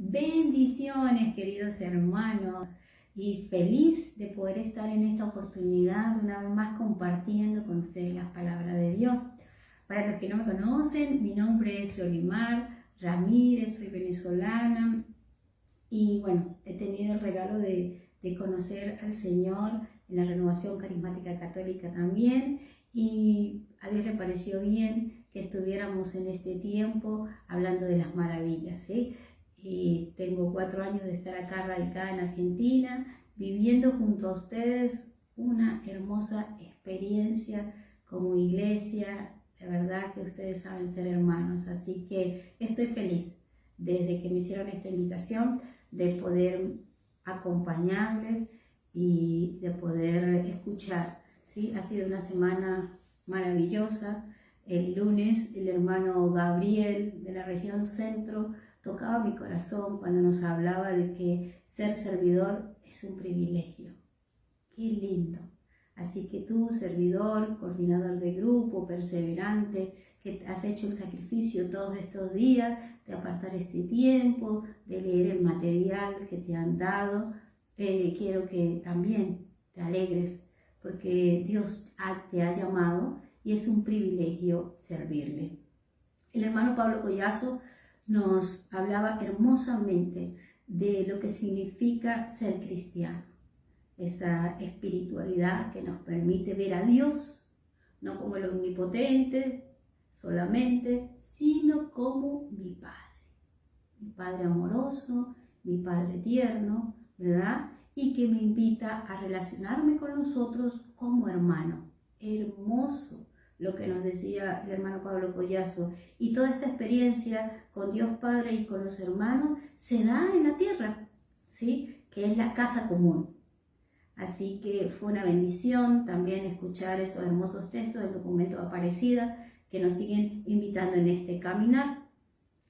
Bendiciones, queridos hermanos, y feliz de poder estar en esta oportunidad una vez más compartiendo con ustedes las palabras de Dios. Para los que no me conocen, mi nombre es Yolimar Ramírez, soy venezolana y bueno, he tenido el regalo de conocer al Señor en la Renovación Carismática Católica también, y a Dios le pareció bien que estuviéramos en este tiempo hablando de las maravillas, ¿sí? Y tengo 4 años de estar acá radicada en Argentina, viviendo junto a ustedes una hermosa experiencia como iglesia. De verdad que ustedes saben ser hermanos, así que estoy feliz desde que me hicieron esta invitación de poder acompañarles y de poder escuchar, ¿sí? Ha sido una semana maravillosa. El lunes el hermano Gabriel de la región centro tocaba mi corazón cuando nos hablaba de que ser servidor es un privilegio. ¡Qué lindo! Así que tú, servidor, coordinador de grupo, perseverante, que has hecho el sacrificio todos estos días de apartar este tiempo, de leer el material que te han dado, quiero que también te alegres porque Dios te ha llamado y es un privilegio servirle. El hermano Pablo Collazo nos hablaba hermosamente de lo que significa ser cristiano, esa espiritualidad que nos permite ver a Dios, no como el omnipotente solamente, sino como mi Padre amoroso, mi Padre tierno, ¿verdad? Y que me invita a relacionarme con nosotros como hermano. Hermoso lo que nos decía el hermano Pablo Collazo, y toda esta experiencia con Dios Padre y con los hermanos se da en la tierra, ¿sí? Que es la casa común. Así que fue una bendición también escuchar esos hermosos textos del documento de Aparecida que nos siguen invitando en este caminar.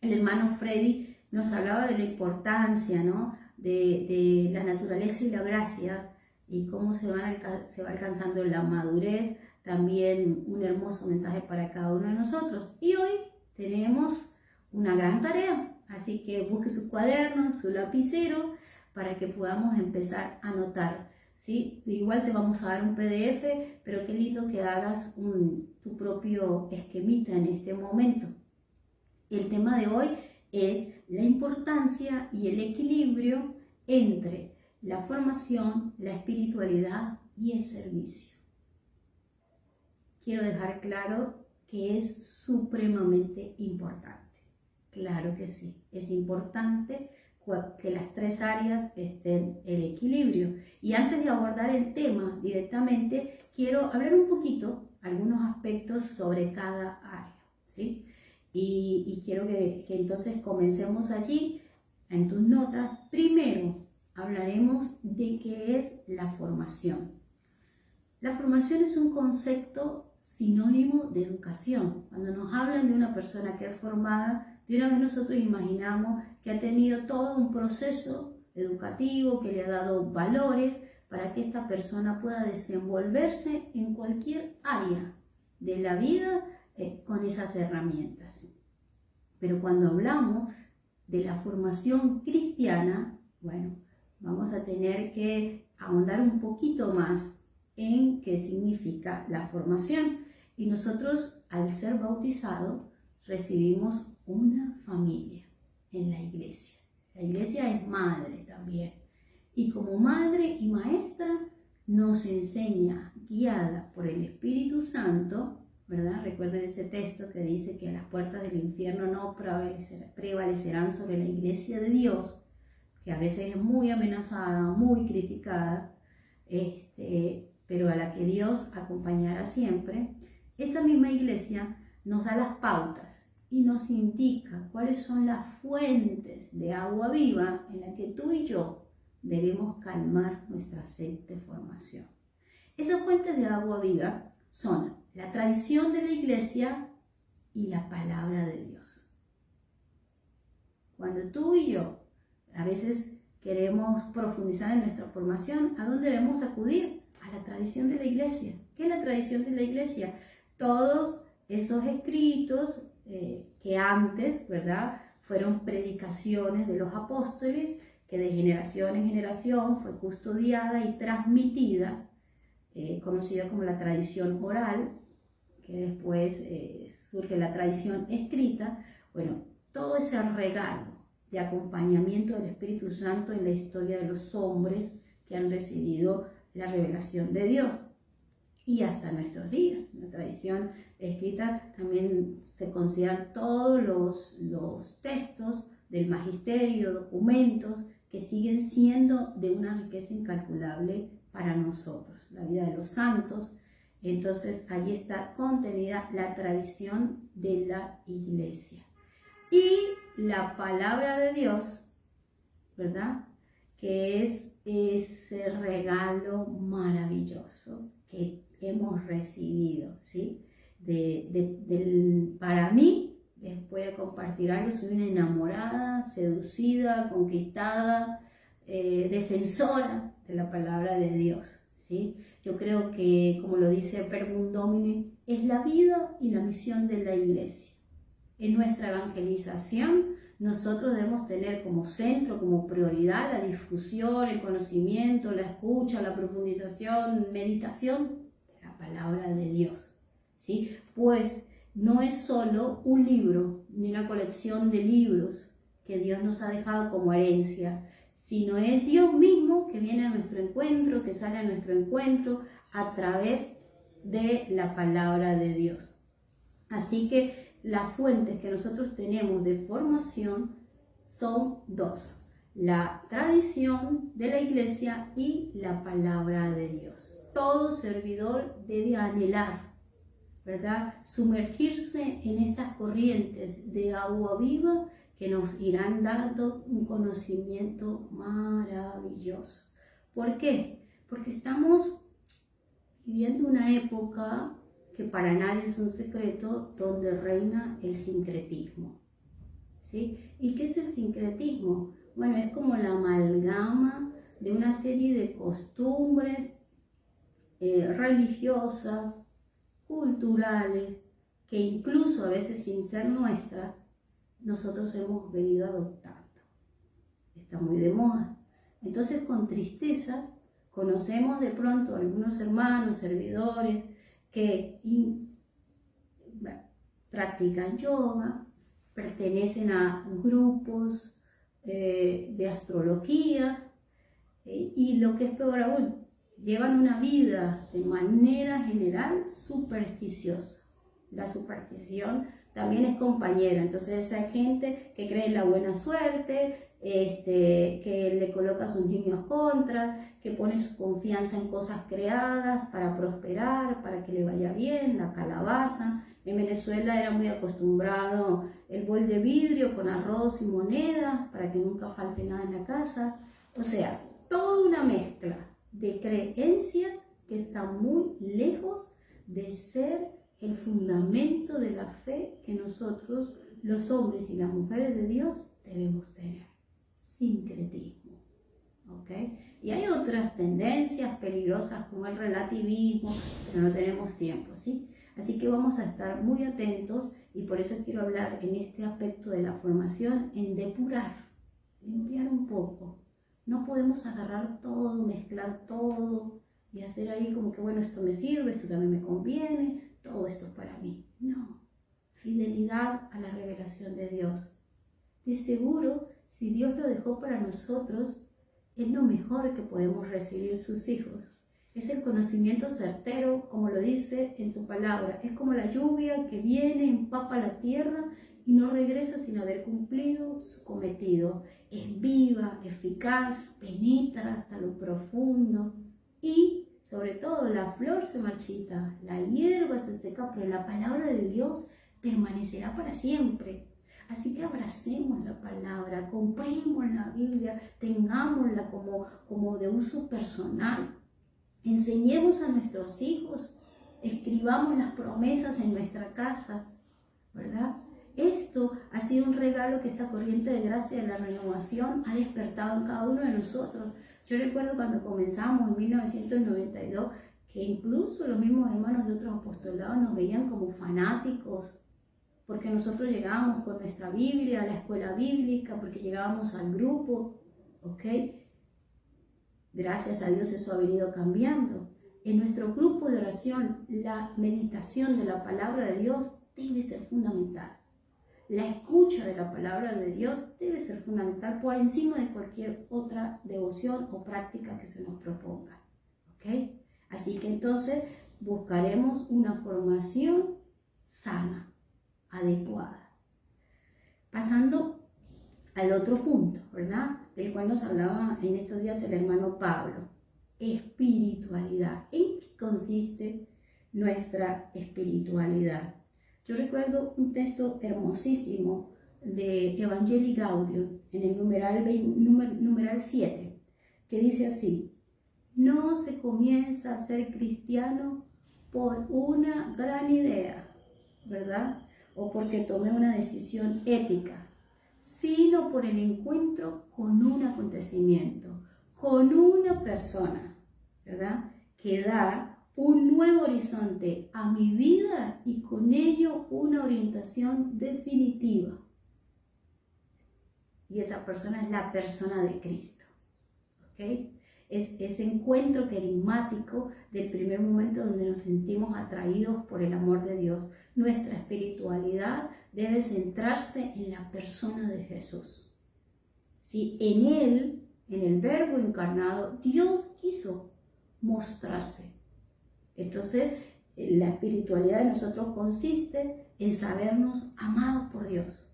El hermano Freddy nos hablaba de la importancia, ¿no? de la naturaleza y la gracia y cómo se va alcanzando la madurez. También un hermoso mensaje para cada uno de nosotros. Y hoy tenemos una gran tarea, así que busque su cuaderno, su lapicero, para que podamos empezar a anotar, ¿sí? Igual te vamos a dar un PDF, pero qué lindo que hagas tu propio esquemita en este momento. El tema de hoy es la importancia y el equilibrio entre la formación, la espiritualidad y el servicio. Quiero dejar claro que es supremamente importante. Claro que sí, es importante que las 3 áreas estén en equilibrio. Y antes de abordar el tema directamente, quiero hablar un poquito, algunos aspectos sobre cada área, ¿sí? Y quiero que entonces comencemos allí, en tus notas. Primero, hablaremos de qué es la formación. La formación es un concepto sinónimo de educación. Cuando nos hablan de una persona que es formada, de una vez nosotros imaginamos que ha tenido todo un proceso educativo que le ha dado valores para que esta persona pueda desenvolverse en cualquier área de la vida con esas herramientas. Pero cuando hablamos de la formación cristiana, bueno, vamos a tener que ahondar un poquito más en qué significa la formación. Y nosotros, al ser bautizados, recibimos una familia en la iglesia. La iglesia es madre también. Y como madre y maestra nos enseña, guiada por el Espíritu Santo, ¿verdad? Recuerden ese texto que dice que las puertas del infierno no prevalecerán sobre la iglesia de Dios, que a veces es muy amenazada, muy criticada, pero a la que Dios acompañará siempre. Esa misma iglesia nos da las pautas y nos indica cuáles son las fuentes de agua viva en las que tú y yo debemos calmar nuestra sed de formación. Esas fuentes de agua viva son la tradición de la iglesia y la palabra de Dios. Cuando tú y yo a veces queremos profundizar en nuestra formación, ¿a dónde debemos acudir? A la tradición de la iglesia. ¿Qué es la tradición de la iglesia? Todos esos escritos que antes, ¿verdad?, fueron predicaciones de los apóstoles que de generación en generación fue custodiada y transmitida, conocida como la tradición oral, que después surge la tradición escrita. Bueno, todo ese regalo de acompañamiento del Espíritu Santo en la historia de los hombres que han recibido la revelación de Dios. Y hasta nuestros días, en la tradición escrita también se consideran todos los textos del magisterio, documentos que siguen siendo de una riqueza incalculable para nosotros, la vida de los santos. Entonces allí está contenida la tradición de la Iglesia. Y la palabra de Dios, ¿verdad? Que es ese regalo maravilloso que hemos recibido, ¿sí? Para mí, les voy a compartir algo, soy una enamorada, seducida, conquistada, defensora de la palabra de Dios, ¿sí? Yo creo que, como lo dice Verbum Domini, es la vida y la misión de la Iglesia. En nuestra evangelización, nosotros debemos tener como centro, como prioridad, la difusión, el conocimiento, la escucha, la profundización, meditación de la palabra de Dios, ¿sí? Pues no es solo un libro, ni una colección de libros que Dios nos ha dejado como herencia, sino es Dios mismo que viene a nuestro encuentro, que sale a nuestro encuentro a través de la palabra de Dios. Así que las fuentes que nosotros tenemos de formación son dos: la tradición de la Iglesia y la palabra de Dios. Todo servidor debe anhelar, ¿verdad?, sumergirse en estas corrientes de agua viva que nos irán dando un conocimiento maravilloso. ¿Por qué? Porque estamos viviendo una época que para nadie es un secreto, donde reina el sincretismo, ¿sí? ¿Y qué es el sincretismo? Bueno, es como la amalgama de una serie de costumbres religiosas, culturales, que incluso a veces sin ser nuestras, nosotros hemos venido adoptando. Está muy de moda. Entonces, con tristeza, conocemos de pronto a algunos hermanos, servidores, que practican yoga, pertenecen a grupos de astrología y lo que es peor aún, llevan una vida de manera general supersticiosa. La superstición también es compañera, entonces esa gente que cree en la buena suerte, que le coloca a sus niños contra, que pone su confianza en cosas creadas para prosperar, para que le vaya bien, la calabaza. En Venezuela era muy acostumbrado el bol de vidrio con arroz y monedas para que nunca falte nada en la casa. O sea, toda una mezcla de creencias que están muy lejos de ser el fundamento de la fe que nosotros, los hombres y las mujeres de Dios, debemos tener. Sincretismo, ¿ok? Y hay otras tendencias peligrosas como el relativismo, pero no tenemos tiempo, ¿sí? Así que vamos a estar muy atentos y por eso quiero hablar en este aspecto de la formación en depurar, limpiar un poco. No podemos agarrar todo, mezclar todo y hacer ahí como que, bueno, esto me sirve, esto también me conviene, todo esto es para mí. No, fidelidad a la revelación de Dios. De seguro, si Dios lo dejó para nosotros, es lo mejor que podemos recibir sus hijos. Es el conocimiento certero, como lo dice en su palabra. Es como la lluvia que viene, empapa la tierra y no regresa sin haber cumplido su cometido. Es viva, eficaz, penetra hasta lo profundo y, sobre todo, la flor se marchita, la hierba se seca, pero la palabra de Dios permanecerá para siempre. Así que abracemos la palabra, compremos la Biblia, tengámosla como de uso personal. Enseñemos a nuestros hijos, escribamos las promesas en nuestra casa, ¿verdad? Esto ha sido un regalo que esta corriente de gracia de la renovación ha despertado en cada uno de nosotros. Yo recuerdo cuando comenzamos en 1992, que incluso los mismos hermanos de otros apostolados nos veían como fanáticos, porque nosotros llegábamos con nuestra Biblia a la escuela bíblica, porque llegábamos al grupo, ¿ok? Gracias a Dios eso ha venido cambiando. En nuestro grupo de oración, la meditación de la palabra de Dios debe ser fundamental. La escucha de la palabra de Dios debe ser fundamental por encima de cualquier otra devoción o práctica que se nos proponga, ¿ok? Así que entonces buscaremos una formación sana, adecuada. Pasando al otro punto, ¿verdad? Del cual nos hablaba en estos días el hermano Pablo. Espiritualidad. ¿En qué consiste nuestra espiritualidad? Yo recuerdo un texto hermosísimo de Evangelii Gaudium en el numeral 7, que dice así: no se comienza a ser cristiano por una gran idea, ¿verdad? O porque tomé una decisión ética, sino por el encuentro con un acontecimiento, con una persona, ¿verdad? Que da un nuevo horizonte a mi vida y con ello una orientación definitiva. Y esa persona es la persona de Cristo, ¿ok? Es ese encuentro carismático del primer momento donde nos sentimos atraídos por el amor de Dios. Nuestra espiritualidad debe centrarse en la persona de Jesús. ¿Sí? En Él, en el Verbo encarnado, Dios quiso mostrarse. Entonces, la espiritualidad de nosotros consiste en sabernos amados por Dios,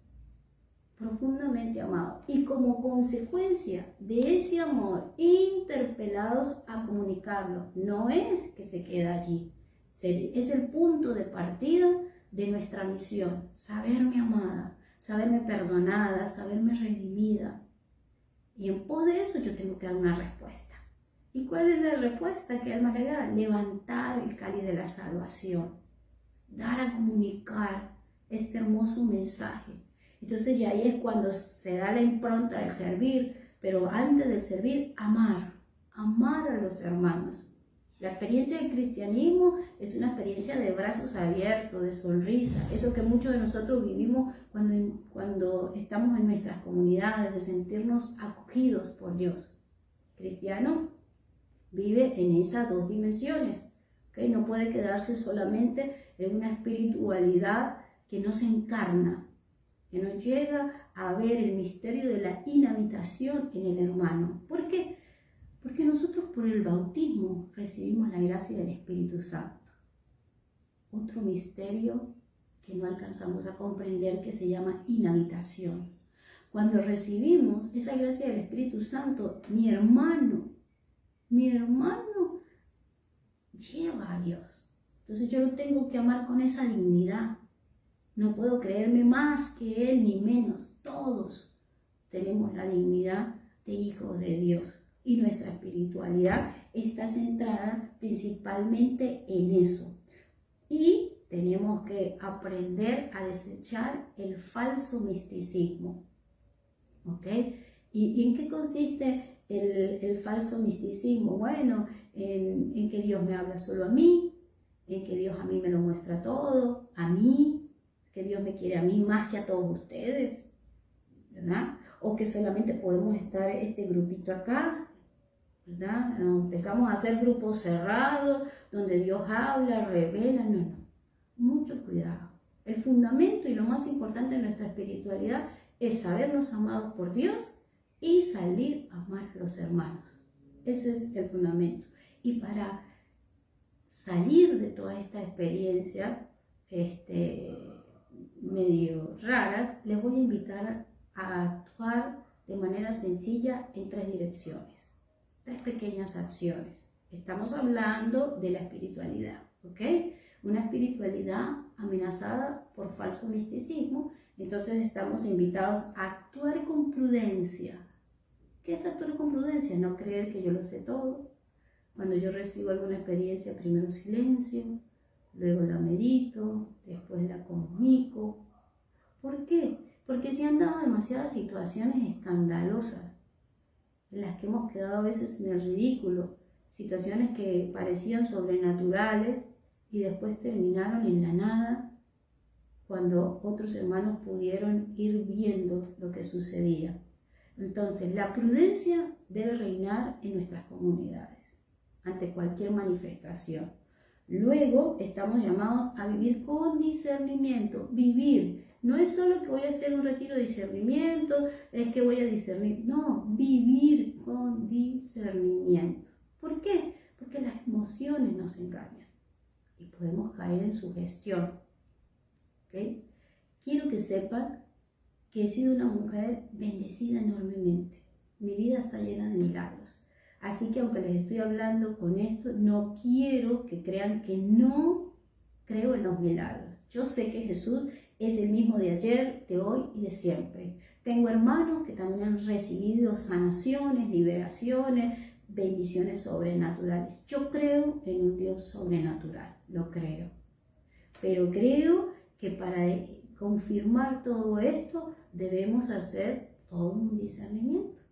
profundamente amados, y como consecuencia de ese amor, interpelados a comunicarlo. No es que se queda allí, es el punto de partida de nuestra misión: saberme amada, saberme perdonada, saberme redimida. Y en pos de eso yo tengo que dar una respuesta. ¿Y cuál es la respuesta que Alma le da? Levantar el cáliz de la salvación, dar a comunicar este hermoso mensaje. Entonces ya ahí es cuando se da la impronta de servir, pero antes de servir, amar a los hermanos. La experiencia del cristianismo es una experiencia de brazos abiertos, de sonrisa, eso que muchos de nosotros vivimos cuando estamos en nuestras comunidades, de sentirnos acogidos por Dios. Cristiano vive en esas dos dimensiones, ¿okay? No puede quedarse solamente en una espiritualidad que no se encarna, que no llega a ver el misterio de la inhabitación en el hermano. ¿Por qué? Porque nosotros por el bautismo recibimos la gracia del Espíritu Santo. Otro misterio que no alcanzamos a comprender, que se llama inhabitación. Cuando recibimos esa gracia del Espíritu Santo, mi hermano lleva a Dios. Entonces yo lo tengo que amar con esa dignidad. No puedo creerme más que Él ni menos. Todos tenemos la dignidad de hijos de Dios. Y nuestra espiritualidad está centrada principalmente en eso. Y tenemos que aprender a desechar el falso misticismo. ¿Ok? ¿Y en qué consiste el falso misticismo? Bueno, en que Dios me habla solo a mí, en que Dios a mí me lo muestra todo, a mí, que Dios me quiere a mí más que a todos ustedes, ¿verdad? O que solamente podemos estar este grupito acá, ¿verdad? Empezamos a hacer grupos cerrados, donde Dios habla, revela, no. Mucho cuidado. El fundamento y lo más importante de nuestra espiritualidad es sabernos amados por Dios y salir a amar a los hermanos. Ese es el fundamento. Y para salir de toda esta experiencia medio raras, les voy a invitar a actuar de manera sencilla en 3 direcciones, 3 pequeñas acciones. Estamos hablando de la espiritualidad, ¿ok? Una espiritualidad amenazada por falso misticismo. Entonces estamos invitados a actuar con prudencia. ¿Qué es actuar con prudencia? No creer que yo lo sé todo. Cuando yo recibo alguna experiencia, primero silencio, luego la medito, después la comunico. ¿Por qué? Porque se han dado demasiadas situaciones escandalosas en las que hemos quedado a veces en el ridículo, situaciones que parecían sobrenaturales y después terminaron en la nada cuando otros hermanos pudieron ir viendo lo que sucedía. Entonces, la prudencia debe reinar en nuestras comunidades ante cualquier manifestación. Luego, estamos llamados a vivir con discernimiento. Vivir no es solo que voy a hacer un retiro de discernimiento, es que voy a discernir. No, vivir con discernimiento. ¿Por qué? Porque las emociones nos engañan y podemos caer en sugestión. ¿Okay? Quiero que sepan que he sido una mujer bendecida enormemente. Mi vida está llena de milagros. Así que aunque les estoy hablando con esto, no quiero que crean que no creo en los milagros. Yo sé que Jesús es el mismo de ayer, de hoy y de siempre. Tengo hermanos que también han recibido sanaciones, liberaciones, bendiciones sobrenaturales. Yo creo en un Dios sobrenatural, lo creo. Pero creo que para confirmar todo esto debemos hacer todo un discernimiento.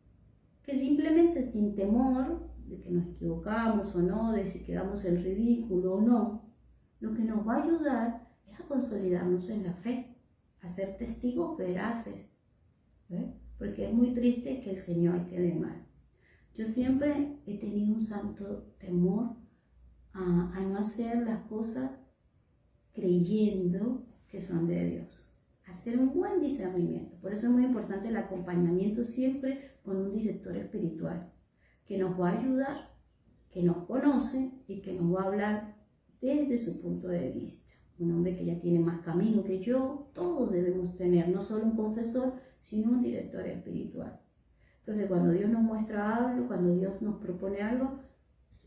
Que simplemente sin temor de que nos equivocamos o no, de si quedamos en ridículo o no, lo que nos va a ayudar es a consolidarnos en la fe, a ser testigos veraces, ¿ve? Porque es muy triste que el Señor quede mal. Yo siempre he tenido un santo temor a no hacer las cosas creyendo que son de Dios. Hacer un buen discernimiento. Por eso es muy importante el acompañamiento siempre con un director espiritual que nos va a ayudar, que nos conoce y que nos va a hablar desde su punto de vista. Un hombre que ya tiene más camino que yo, todos debemos tener, no solo un confesor, sino un director espiritual. Entonces, cuando Dios nos muestra algo, cuando Dios nos propone algo,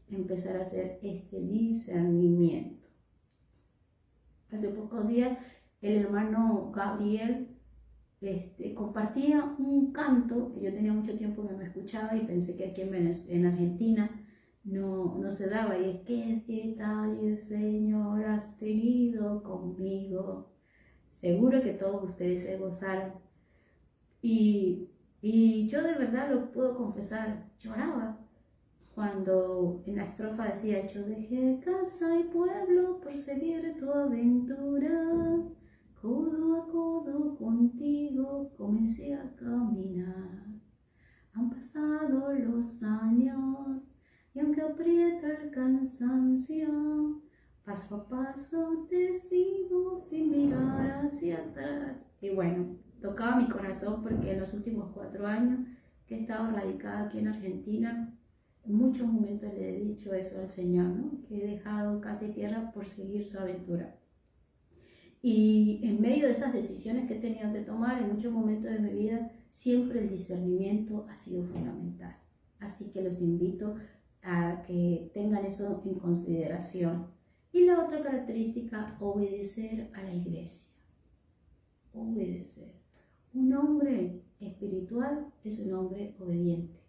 empezar a hacer este discernimiento. Hace pocos días el hermano Gabriel compartía un canto que yo tenía mucho tiempo que no escuchaba y pensé que aquí en Argentina no se daba, y es: ¿qué detalles, Señor, has tenido conmigo? Seguro que todos ustedes se gozaron. Y yo de verdad lo puedo confesar, lloraba cuando en la estrofa decía: yo dejé casa y pueblo por seguir tu aventura, codo a codo contigo comencé a caminar. Han pasado los años y aunque aprieta el cansancio, paso a paso te sigo sin mirar hacia atrás. Y bueno, tocaba mi corazón porque en los últimos 4 años que he estado radicada aquí en Argentina, en muchos momentos le he dicho eso al Señor, ¿no? Que he dejado casa y tierra por seguir su aventura. Y en medio de esas decisiones que he tenido que tomar en muchos momentos de mi vida, siempre el discernimiento ha sido fundamental. Así que los invito a que tengan eso en consideración. Y la otra característica, obedecer a la iglesia. Obedecer. Un hombre espiritual es un hombre obediente.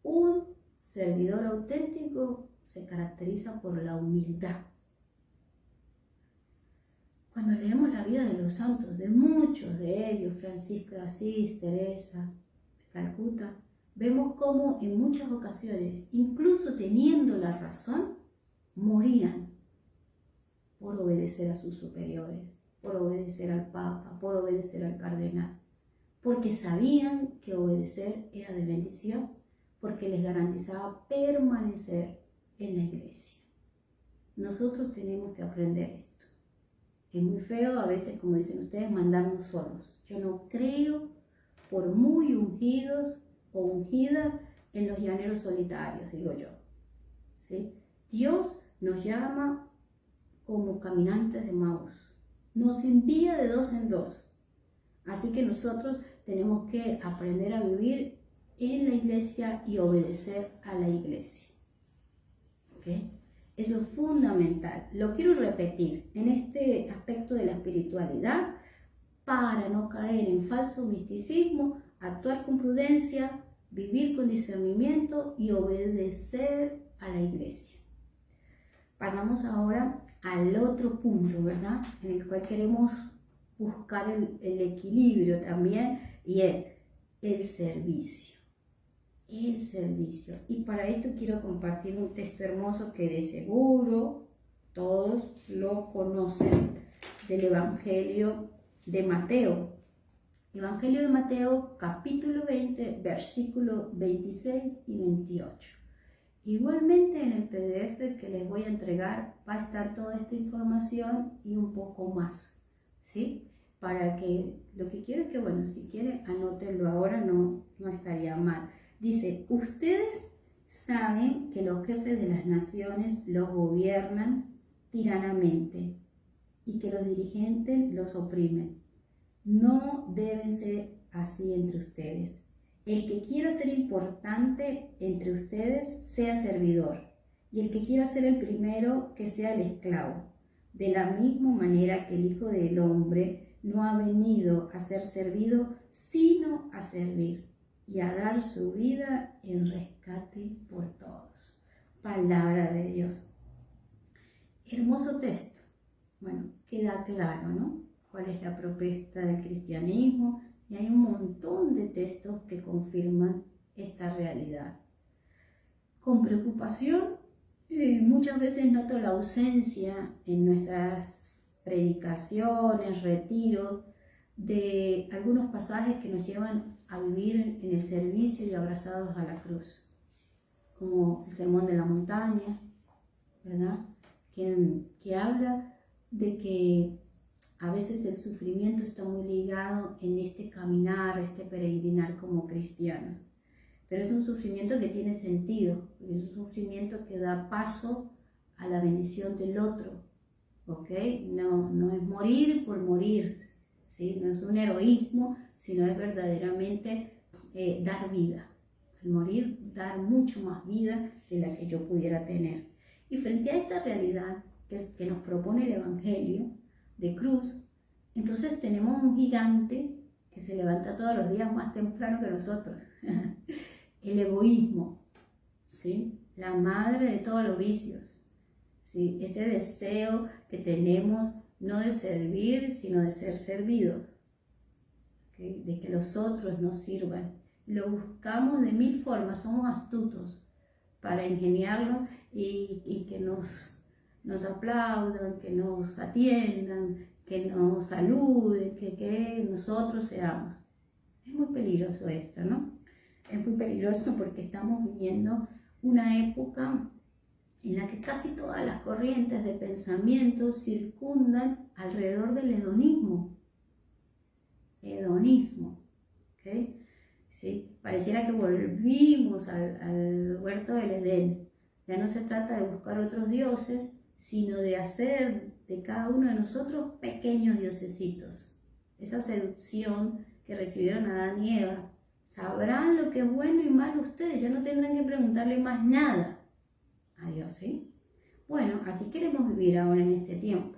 Un servidor auténtico se caracteriza por la humildad. Cuando leemos la vida de los santos, de muchos de ellos, Francisco de Asís, Teresa de Calcuta, vemos cómo en muchas ocasiones, incluso teniendo la razón, morían por obedecer a sus superiores, por obedecer al Papa, por obedecer al cardenal, porque sabían que obedecer era de bendición, porque les garantizaba permanecer en la iglesia. Nosotros tenemos que aprender esto. Es muy feo a veces, como dicen ustedes, mandarnos solos. Yo no creo por muy ungidos o ungidas en los llaneros solitarios, digo yo. ¿Sí? Dios nos llama como caminantes de Maús. Nos envía de 2 en 2. Así que nosotros tenemos que aprender a vivir en la iglesia y obedecer a la iglesia. ¿Okay? Eso es fundamental. Lo quiero repetir en este aspecto de la espiritualidad para no caer en falso misticismo, actuar con prudencia, vivir con discernimiento y obedecer a la iglesia. Pasamos ahora al otro punto, ¿verdad? En el cual queremos buscar el equilibrio también, y es el servicio. El servicio. Y para esto quiero compartir un texto hermoso que de seguro todos lo conocen, del Evangelio de Mateo. Evangelio de Mateo, capítulo 20, versículos 26 y 28. Igualmente en el PDF que les voy a entregar va a estar toda esta información y un poco más, ¿sí? Para que, lo que quiero es que, bueno, si quieren, anótenlo ahora, no estaría mal. Dice, ustedes saben que los jefes de las naciones los gobiernan tiranamente y que los dirigentes los oprimen. No deben ser así entre ustedes. El que quiera ser importante entre ustedes sea servidor, y el que quiera ser el primero, que sea el esclavo. De la misma manera que el Hijo del Hombre no ha venido a ser servido, sino a servir y a dar su vida en rescate por todos. Palabra de Dios. Hermoso texto. Bueno, queda claro, ¿no? Cuál es la propuesta del cristianismo, y hay un montón de textos que confirman esta realidad. Con preocupación, muchas veces noto la ausencia en nuestras predicaciones, retiros, de algunos pasajes que nos llevan a vivir en el servicio y abrazados a la cruz, como el Sermón de la Montaña, ¿verdad? Que habla de que a veces el sufrimiento está muy ligado en este caminar, este peregrinar como cristianos. Pero es un sufrimiento que tiene sentido, es un sufrimiento que da paso a la bendición del otro, ¿ok? No es morir por morir, ¿sí? No es un heroísmo, sino es verdaderamente dar vida. Al morir, dar mucho más vida de la que yo pudiera tener. Y frente a esta realidad que nos propone el Evangelio de cruz, entonces tenemos un gigante que se levanta todos los días más temprano que nosotros. El egoísmo, ¿sí? La madre de todos los vicios, ¿sí? Ese deseo que tenemos no de servir, sino de ser servidos, ¿okay? De que los otros nos sirvan. Lo buscamos de mil formas, somos astutos para ingeniarlo y que nos aplaudan, que nos atiendan, que nos saluden, que nosotros seamos. Es muy peligroso esto, ¿no? Es muy peligroso porque estamos viviendo una época en la que casi todas las corrientes de pensamiento circundan alrededor del hedonismo. Hedonismo, ¿ok? ¿Sí? Pareciera que volvimos al huerto del Edén. Ya no se trata de buscar otros dioses, sino de hacer de cada uno de nosotros pequeños diosesitos. Esa seducción que recibieron Adán y Eva. Sabrán lo que es bueno y malo ustedes, ya no tendrán que preguntarle más nada a Dios, ¿sí? Bueno, así queremos vivir ahora en este tiempo,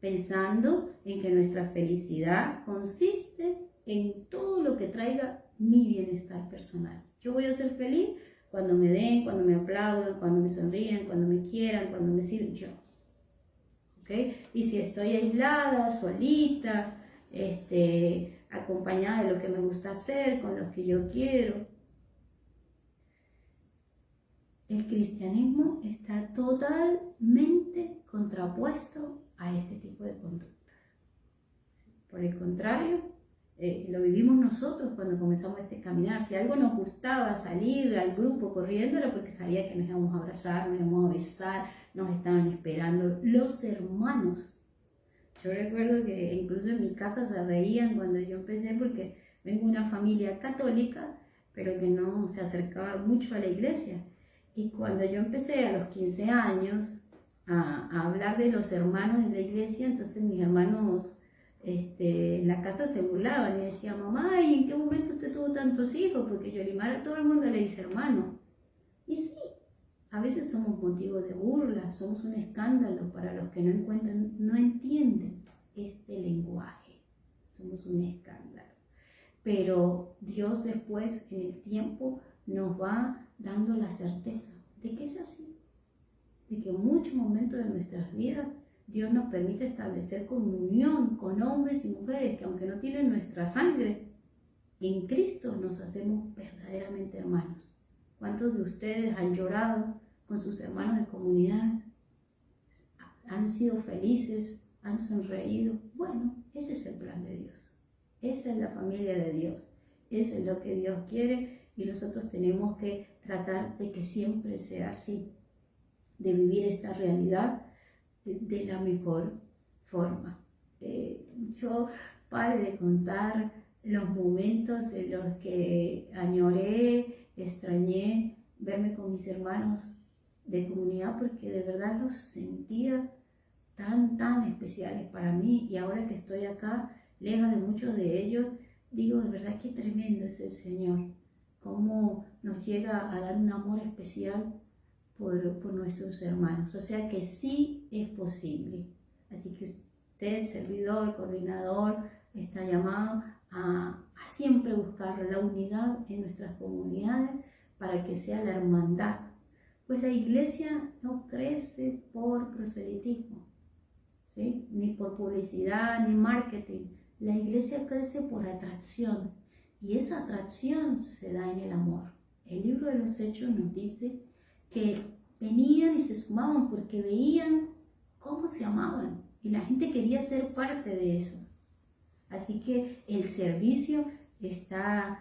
pensando en que nuestra felicidad consiste en todo lo que traiga mi bienestar personal. Yo voy a ser feliz cuando me den, cuando me aplaudan, cuando me sonrían, cuando me quieran, cuando me sirvan, yo. ¿Okay? Y si estoy aislada, solita, acompañada de lo que me gusta hacer, con los que yo quiero. El cristianismo está totalmente contrapuesto a este tipo de conductas. Por el contrario, lo vivimos nosotros cuando comenzamos este caminar. Si algo nos gustaba salir al grupo corriendo era porque sabía que nos íbamos a abrazar, nos íbamos a besar, nos estaban esperando los hermanos. Yo recuerdo que incluso en mi casa se reían cuando yo empecé porque vengo de una familia católica, pero que no se acercaba mucho a la iglesia. Y cuando yo empecé a los 15 años a hablar de los hermanos de la iglesia, entonces mis hermanos en la casa se burlaban y decían, mamá, ¿y en qué momento usted tuvo tantos hijos? Porque Yolimar a todo el mundo le dice hermano. Y sí, a veces somos motivo de burla, somos un escándalo para los que no entienden este lenguaje. Somos un escándalo. Pero Dios después, en el tiempo, nos va dando la certeza de que es así. De que en muchos momentos de nuestras vidas Dios nos permite establecer comunión con hombres y mujeres que aunque no tienen nuestra sangre, en Cristo nos hacemos verdaderamente hermanos. ¿Cuántos de ustedes han llorado con sus hermanos de comunidad? ¿Han sido felices han sonreído. Bueno, ese es el plan de Dios. Esa es la familia de Dios. Eso es lo que Dios quiere y nosotros tenemos que tratar de que siempre sea así, de vivir esta realidad de la mejor forma. Yo paro de contar los momentos en los que añoré, extrañé verme con mis hermanos de comunidad porque de verdad los sentía tan especiales para mí, y ahora que estoy acá, lejos de muchos de ellos, digo, de verdad qué tremendo es el Señor, cómo nos llega a dar un amor especial por nuestros hermanos. O sea que sí es posible. Así que usted, el servidor, el coordinador, está llamado a siempre buscar la unidad en nuestras comunidades para que sea la hermandad. Pues la iglesia no crece por proselitismo, ¿sí? Ni por publicidad, ni marketing. La iglesia crece por atracción, y esa atracción se da en el amor. El libro de los Hechos nos dice que venían y se sumaban porque veían cómo se amaban, y la gente quería ser parte de eso. Así que el servicio está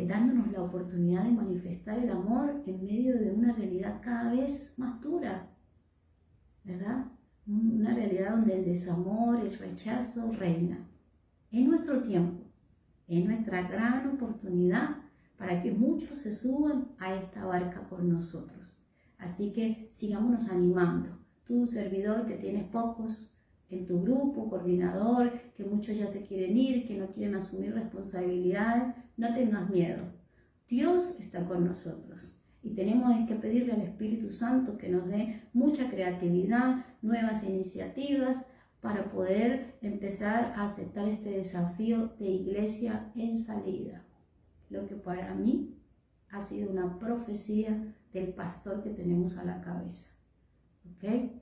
dándonos la oportunidad de manifestar el amor en medio de una realidad cada vez más dura, ¿verdad? Una realidad donde el desamor, el rechazo reina. En nuestro tiempo, es nuestra gran oportunidad para que muchos se suban a esta barca con nosotros. Así que sigámonos animando. Tú, servidor, que tienes pocos en tu grupo, coordinador, que muchos ya se quieren ir, que no quieren asumir responsabilidad, no tengas miedo. Dios está con nosotros y tenemos que pedirle al Espíritu Santo que nos dé mucha creatividad, nuevas iniciativas para poder empezar a aceptar este desafío de iglesia en salida. Lo que para mí ha sido una profecía del pastor que tenemos a la cabeza. ¿Ok?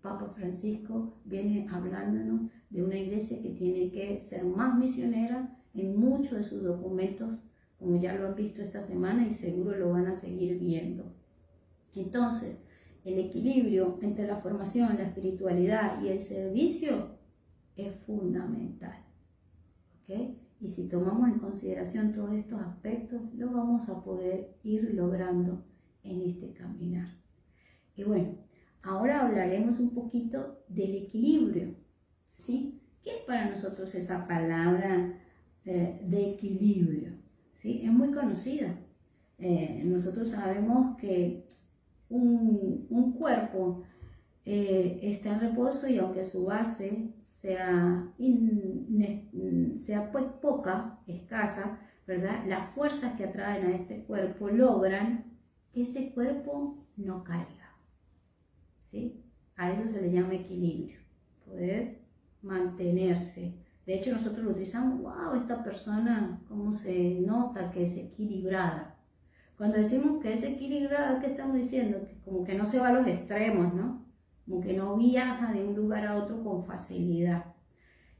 Papa Francisco viene hablándonos de una iglesia que tiene que ser más misionera en muchos de sus documentos, como ya lo han visto esta semana y seguro lo van a seguir viendo. Entonces, el equilibrio entre la formación, la espiritualidad y el servicio es fundamental. ¿Ok? Y si tomamos en consideración todos estos aspectos, lo vamos a poder ir logrando en este caminar. Y bueno, ahora hablaremos un poquito del equilibrio, ¿sí? ¿Qué es para nosotros esa palabra de equilibrio? ¿Sí? Es muy conocida. Nosotros sabemos que un cuerpo está en reposo, y aunque su base sea pues poca, escasa, ¿verdad? Las fuerzas que atraen a este cuerpo logran que ese cuerpo no caiga, ¿sí? A eso se le llama equilibrio, poder mantenerse. De hecho, nosotros lo utilizamos, wow, esta persona, cómo se nota que es equilibrada. Cuando decimos que es equilibrada, ¿qué estamos diciendo? Que como que no se va a los extremos, ¿no? Como que no viaja de un lugar a otro con facilidad.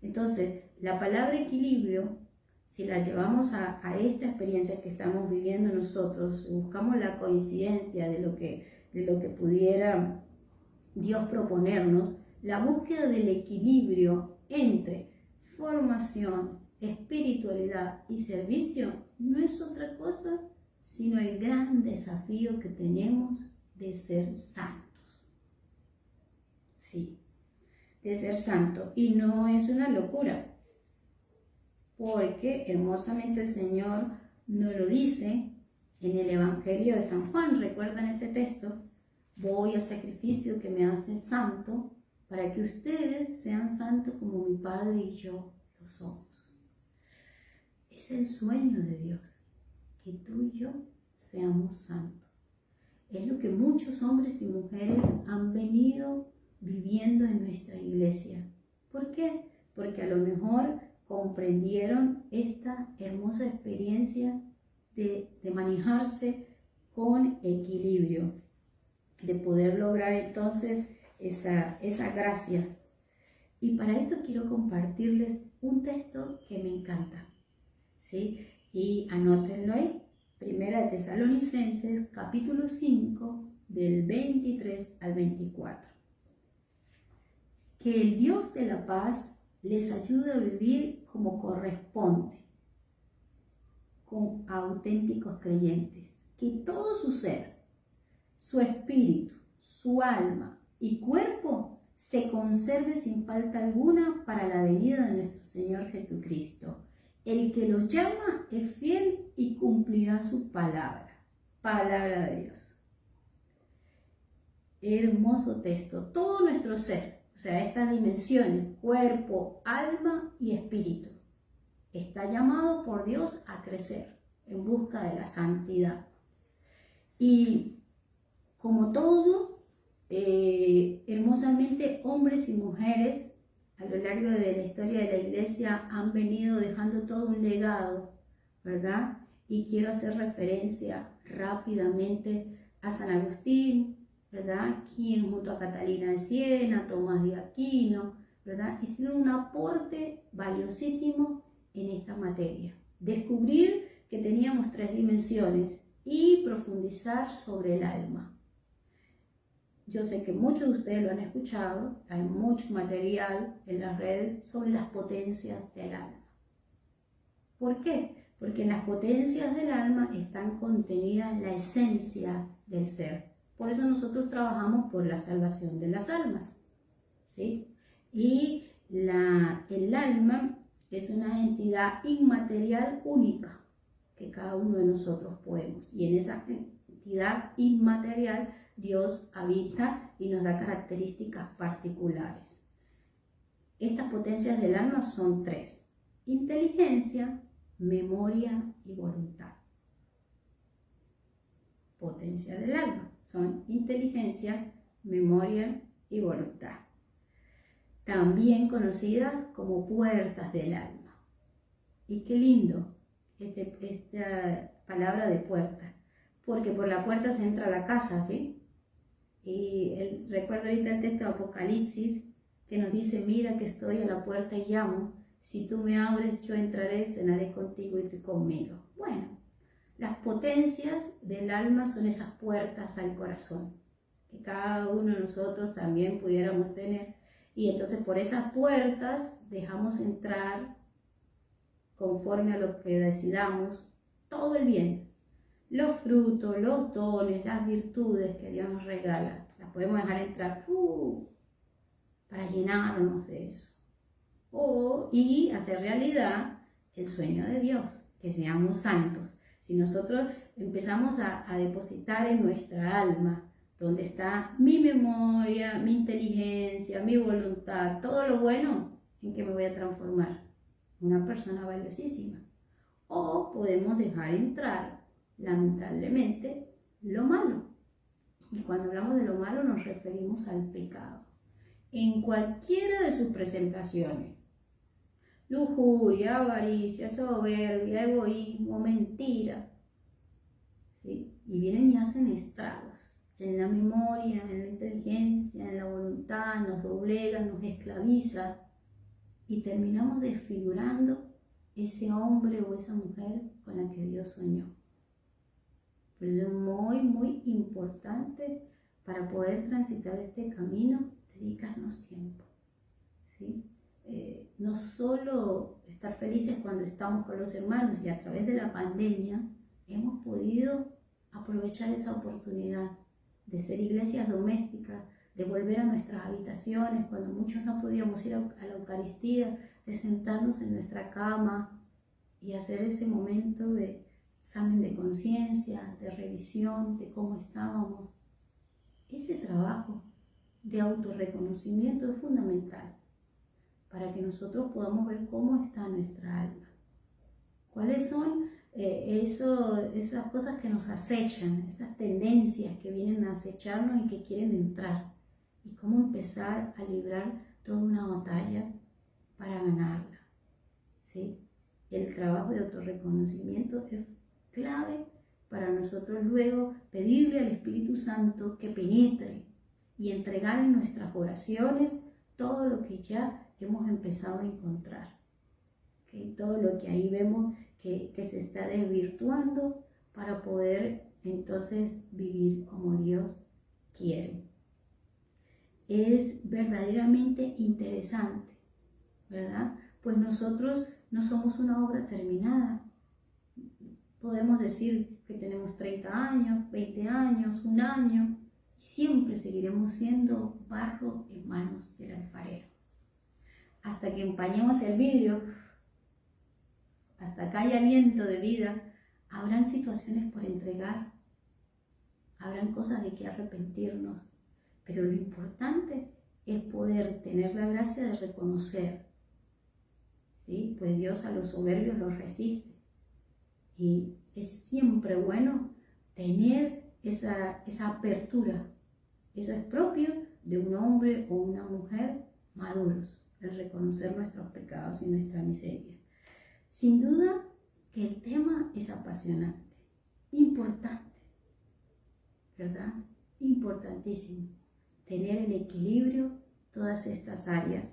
Entonces, la palabra equilibrio, si la llevamos a esta experiencia que estamos viviendo nosotros, buscamos la coincidencia de lo que pudiera Dios proponernos, la búsqueda del equilibrio entre formación, espiritualidad y servicio no es otra cosa sino el gran desafío que tenemos de ser santos. Sí, de ser santo. Y no es una locura, porque hermosamente el Señor nos lo dice en el Evangelio de San Juan. ¿Recuerdan ese texto? Voy al sacrificio que me hace santo para que ustedes sean santos como mi Padre y yo lo somos. Es el sueño de Dios, que tú y yo seamos santos. Es lo que muchos hombres y mujeres han venido viviendo en nuestra iglesia. ¿Por qué? Porque a lo mejor comprendieron esta hermosa experiencia de manejarse con equilibrio, de poder lograr entonces esa gracia. Y para esto quiero compartirles un texto que me encanta, ¿sí? Y anótenlo ahí. Primera de Tesalonicenses, capítulo 5, del 23 al 24. Que el Dios de la paz les ayude a vivir como corresponde, con auténticos creyentes. Que todo su ser, su espíritu, su alma y cuerpo se conserve sin falta alguna para la venida de nuestro Señor Jesucristo. El que los llama es fiel y cumplirá su palabra. Palabra de Dios. Hermoso texto. Todo nuestro ser, o sea, estas dimensiones, cuerpo, alma y espíritu, está llamado por Dios a crecer en busca de la santidad. Y como todo, hermosamente, hombres y mujeres a lo largo de la historia de la iglesia han venido dejando todo un legado, ¿verdad? Y quiero hacer referencia rápidamente a San Agustín, ¿verdad? Quien junto a Catalina de Siena, Tomás de Aquino, ¿verdad? Hicieron un aporte valiosísimo en esta materia. Descubrir que teníamos 3 dimensiones y profundizar sobre el alma. Yo sé que muchos de ustedes lo han escuchado, hay mucho material en las redes sobre las potencias del alma. ¿Por qué? Porque en las potencias del alma están contenidas la esencia del ser. Por eso nosotros trabajamos por la salvación de las almas, ¿sí? Y el alma es una entidad inmaterial única que cada uno de nosotros podemos. Y en esa entidad inmaterial Dios habita y nos da características particulares. Estas potencias del alma son 3: inteligencia, memoria y voluntad. Potencias del alma son inteligencia, memoria y voluntad. También conocidas como puertas del alma. Y qué lindo esta palabra de puerta, porque por la puerta se entra a la casa, ¿sí? Y recuerdo ahorita el texto de Apocalipsis que nos dice: mira que estoy a la puerta y llamo, si tú me abres yo entraré, cenaré contigo y tú conmigo. Bueno, las potencias del alma son esas puertas al corazón, que cada uno de nosotros también pudiéramos tener, y entonces por esas puertas dejamos entrar, conforme a lo que decidamos, todo el bien. Los frutos, los dones, las virtudes que Dios nos regala, las podemos dejar entrar para llenarnos de eso. Y hacer realidad el sueño de Dios, que seamos santos. Si nosotros empezamos a depositar en nuestra alma, donde está mi memoria, mi inteligencia, mi voluntad, todo lo bueno, ¿en qué me voy a transformar? Una persona valiosísima. O podemos dejar entrar, lamentablemente, lo malo. Y cuando hablamos de lo malo nos referimos al pecado. En cualquiera de sus presentaciones. Lujuria, avaricia, soberbia, egoísmo, mentira. ¿Sí? Y vienen y hacen estragos en la memoria, en la inteligencia, en la voluntad, nos doblegan, nos esclaviza. Y terminamos desfigurando ese hombre o esa mujer con la que Dios soñó. Por eso es muy, muy importante, para poder transitar este camino, dedicarnos tiempo, ¿sí? No solo estar felices cuando estamos con los hermanos, y a través de la pandemia hemos podido aprovechar esa oportunidad de ser iglesias domésticas, de volver a nuestras habitaciones cuando muchos no podíamos ir a la Eucaristía, de sentarnos en nuestra cama y hacer ese momento de examen de conciencia, de revisión de cómo estábamos. Ese trabajo de autorreconocimiento es fundamental para que nosotros podamos ver cómo está nuestra alma. ¿Cuáles son esas cosas que nos acechan, esas tendencias que vienen a acecharnos y que quieren entrar? Y cómo empezar a librar toda una batalla para ganarla, ¿sí? El trabajo de autorreconocimiento es clave para nosotros luego pedirle al Espíritu Santo que penetre y entregar en nuestras oraciones todo lo que ya hemos empezado a encontrar, ¿okay? Todo lo que ahí vemos que se está desvirtuando para poder entonces vivir como Dios quiere. es verdaderamente interesante, ¿verdad? Pues nosotros no somos una obra terminada. Podemos decir que tenemos 30 años, 20 años, un año, y siempre seguiremos siendo barro en manos del alfarero. Hasta que empañemos el vidrio, hasta que haya aliento de vida, habrán situaciones por entregar, habrán cosas de que arrepentirnos, pero lo importante es poder tener la gracia de reconocer, ¿sí? Pues Dios a los soberbios los resiste, y es siempre bueno tener esa apertura. Eso es propio de un hombre o una mujer maduros, el reconocer nuestros pecados y nuestra miseria. Sin duda que el tema es apasionante, importante, ¿verdad? Importantísimo. Tener en equilibrio todas estas áreas,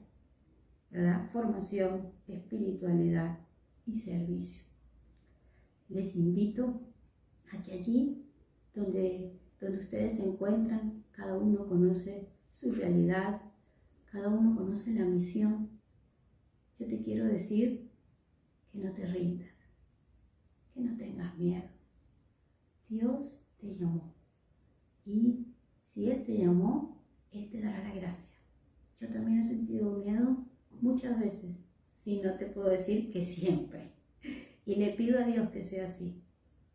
¿verdad? Formación, espiritualidad y servicio. Les invito a que allí donde ustedes se encuentran, cada uno conoce su realidad, cada uno conoce la misión. Yo te quiero decir que no te rindas, que no tengas miedo. Dios te llamó, y si Él te llamó, Él te dará la gracia. Yo también he sentido miedo muchas veces, si no te puedo decir que siempre. Y le pido a Dios que sea así,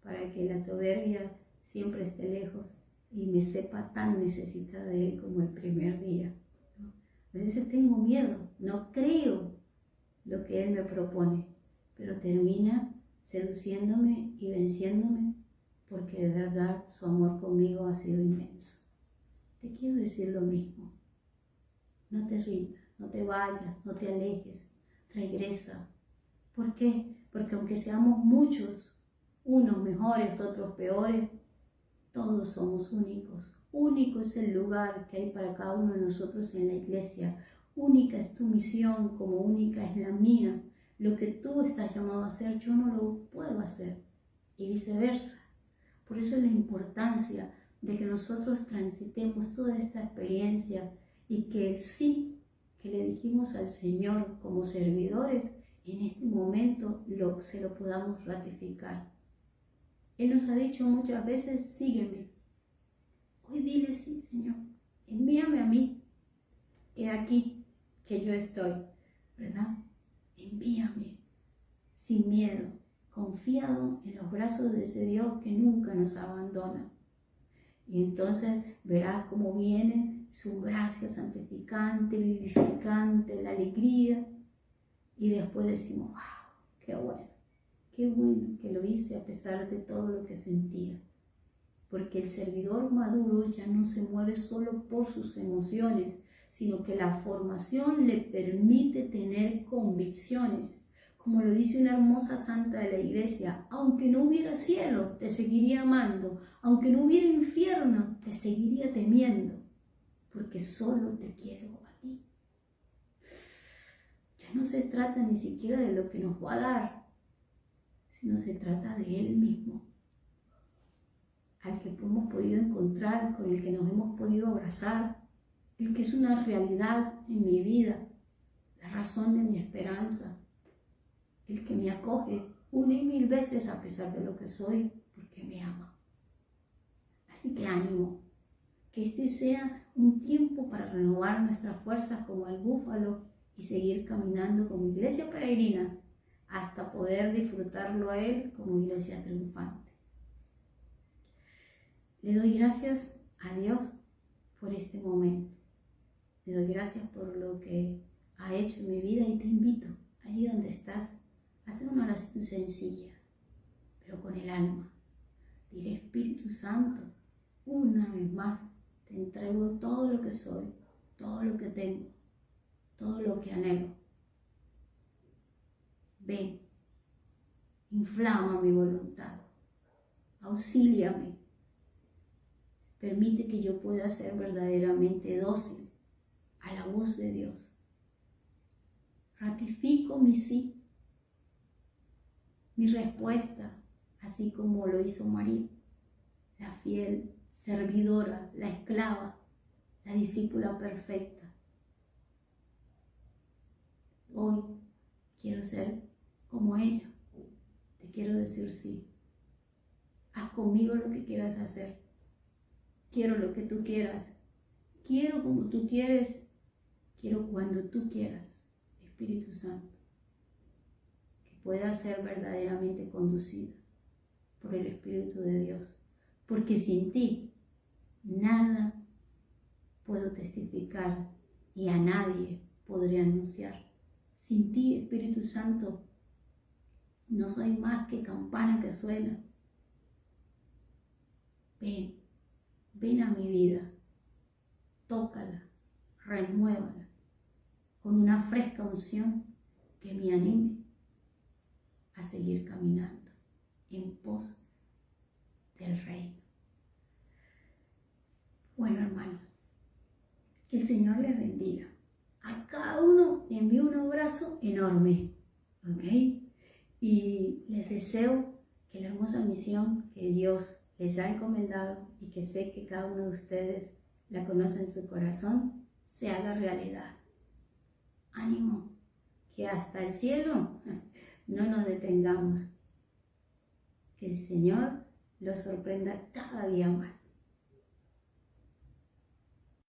para que la soberbia siempre esté lejos y me sepa tan necesitada de Él como el primer día, ¿no? A veces tengo miedo, no creo lo que Él me propone, pero termina seduciéndome y venciéndome, porque de verdad su amor conmigo ha sido inmenso. Te quiero decir lo mismo. No te rindas, no te vayas, no te alejes, regresa. ¿Por qué? Porque aunque seamos muchos, unos mejores, otros peores, todos somos únicos. Único es el lugar que hay para cada uno de nosotros en la iglesia. Única es tu misión, como única es la mía. Lo que tú estás llamado a hacer, yo no lo puedo hacer. Y viceversa. Por eso es la importancia de que nosotros transitemos toda esta experiencia y que el sí que le dijimos al Señor como servidores, en este momento se lo podamos ratificar. Él nos ha dicho muchas veces, sígueme. Hoy dile sí, Señor, envíame a mí. He aquí que yo estoy, ¿verdad? Envíame, sin miedo, confiado en los brazos de ese Dios que nunca nos abandona. Y entonces verás cómo viene su gracia santificante, vivificante, la alegría. Y después decimos, wow, qué bueno que lo hice a pesar de todo lo que sentía. Porque el servidor maduro ya no se mueve solo por sus emociones, sino que la formación le permite tener convicciones. Como lo dice una hermosa santa de la iglesia, aunque no hubiera cielo, te seguiría amando. Aunque no hubiera infierno, te seguiría temiendo. Porque solo te quiero a ti. Ya no se trata ni siquiera de lo que nos va a dar, sino se trata de Él mismo, al que hemos podido encontrar, con el que nos hemos podido abrazar, el que es una realidad en mi vida, la razón de mi esperanza, el que me acoge una y mil veces a pesar de lo que soy, porque me ama. Así que ánimo, que este sea un tiempo para renovar nuestras fuerzas como el búfalo y seguir caminando como iglesia peregrina hasta poder disfrutarlo a Él como iglesia triunfante. Le doy gracias a Dios por este momento. Le doy gracias por lo que ha hecho en mi vida y te invito, allí donde estás, a hacer una oración sencilla, pero con el alma. Dile, Espíritu Santo, una vez más, te entrego todo lo que soy, todo lo que tengo, todo lo que anhelo. Ven, inflama mi voluntad, auxíliame, permite que yo pueda ser verdaderamente dócil a la voz de Dios. Ratifico mi sí, mi respuesta, así como lo hizo María, la fiel servidora, la esclava, la discípula perfecta. Hoy quiero ser como ella. Te quiero decir sí. Haz conmigo lo que quieras hacer. Quiero lo que tú quieras. Quiero como tú quieres. Quiero cuando tú quieras, Espíritu Santo. Que pueda ser verdaderamente conducida por el Espíritu de Dios. Porque sin ti, nada puedo testificar y a nadie podría anunciar. Sin ti, Espíritu Santo, no soy más que campana que suena. Ven a mi vida, tócala, renuévala, con una fresca unción que me anime a seguir caminando en pos del reino. Bueno, hermanos, que el Señor les bendiga. A cada uno le envío un abrazo enorme, ¿ok? Y les deseo que la hermosa misión que Dios les ha encomendado y que sé que cada uno de ustedes la conoce en su corazón, se haga realidad. Ánimo, que hasta el cielo no nos detengamos. Que el Señor los sorprenda cada día más.